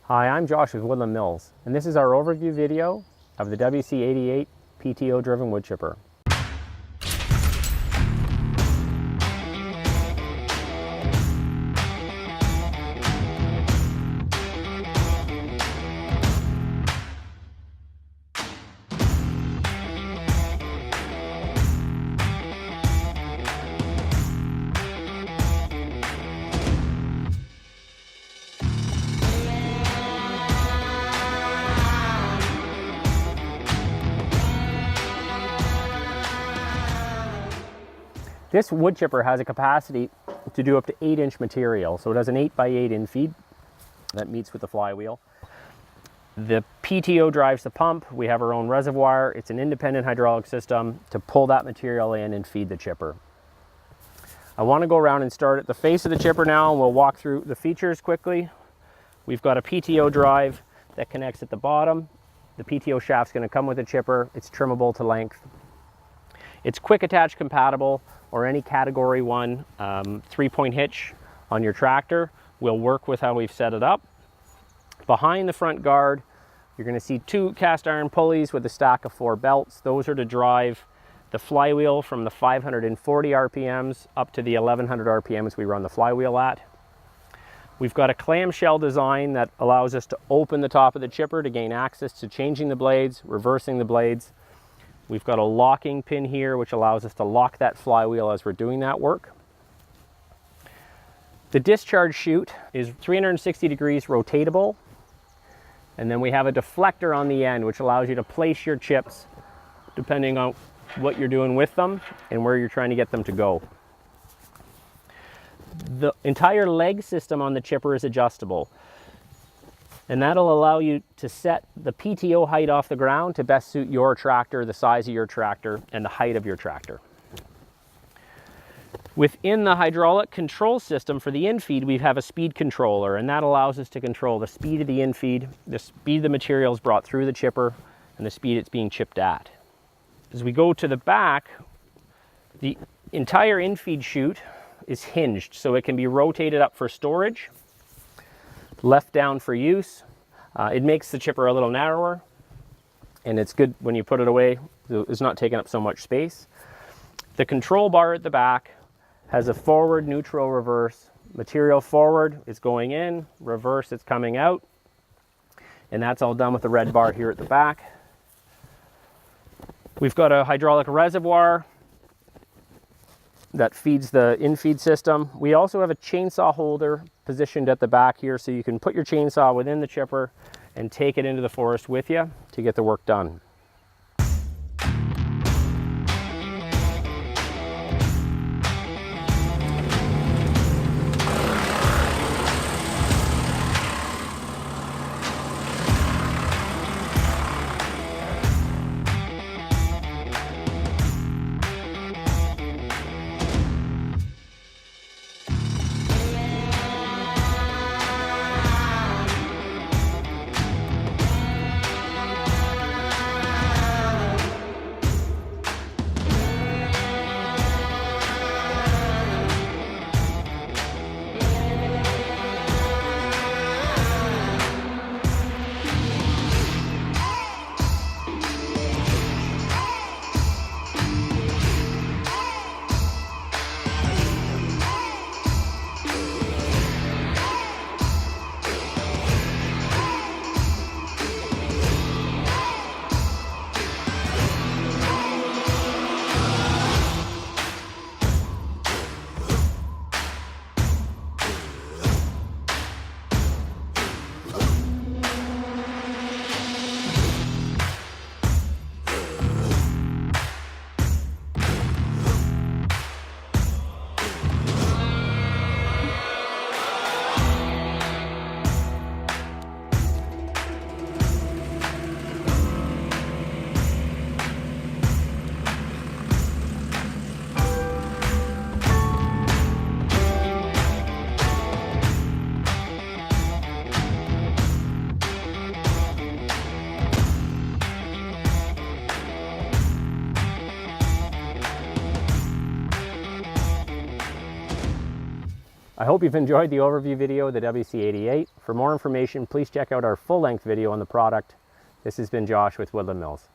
Hi, I'm Josh with Woodland Mills, and this is our overview video of the WC88 PTO-driven wood chipper. This wood chipper has a capacity to do up to 8-inch material, so it has an 8x8 infeed that meets with the flywheel. The PTO drives the pump. We have our own reservoir. It's an independent hydraulic system to pull that material in and feed the chipper. I want to go around and start at the face of the chipper now, and we'll walk through the features quickly. We've got a PTO drive that connects at the bottom. The PTO shaft's going to come with the chipper. It's trimmable to length. It's quick attach compatible, or any category 1 3-point hitch on your tractor will work with how we've set it up. Behind the front guard, you're going to see 2 cast iron pulleys with a stack of 4 belts. Those are to drive the flywheel from the 540 RPMs up to the 1100 RPMs we run the flywheel at. We've got a clamshell design that allows us to open the top of the chipper to gain access to changing the blades, reversing the blades. We've got a locking pin here which allows us to lock that flywheel as we're doing that work. The discharge chute is 360 degrees rotatable, and then we have a deflector on the end which allows you to place your chips depending on what you're doing with them and where you're trying to get them to go. The entire leg system on the chipper is adjustable, and that'll allow you to set the PTO height off the ground to best suit your tractor, the size of your tractor, and the height of your tractor. Within the hydraulic control system for the infeed, we have a speed controller, and that allows us to control the speed of the infeed, the speed the material is brought through the chipper, and the speed it's being chipped at. As we go to the back, the entire infeed chute is hinged, so it can be rotated up for storage, left down for use. It makes the chipper a little narrower, and it's good when you put it away. It's not taking up so much space. The control bar at the back has a forward, neutral, reverse. Material forward is going in, reverse it's coming out, and that's all done with the red bar here at the back. We've got a hydraulic reservoir that feeds the infeed system. We also have a chainsaw holder positioned at the back here, so you can put your chainsaw within the chipper and take it into the forest with you to get the work done. I hope you've enjoyed the overview video of the WC88. For more information, please check out our full-length video on the product. This has been Josh with Woodland Mills.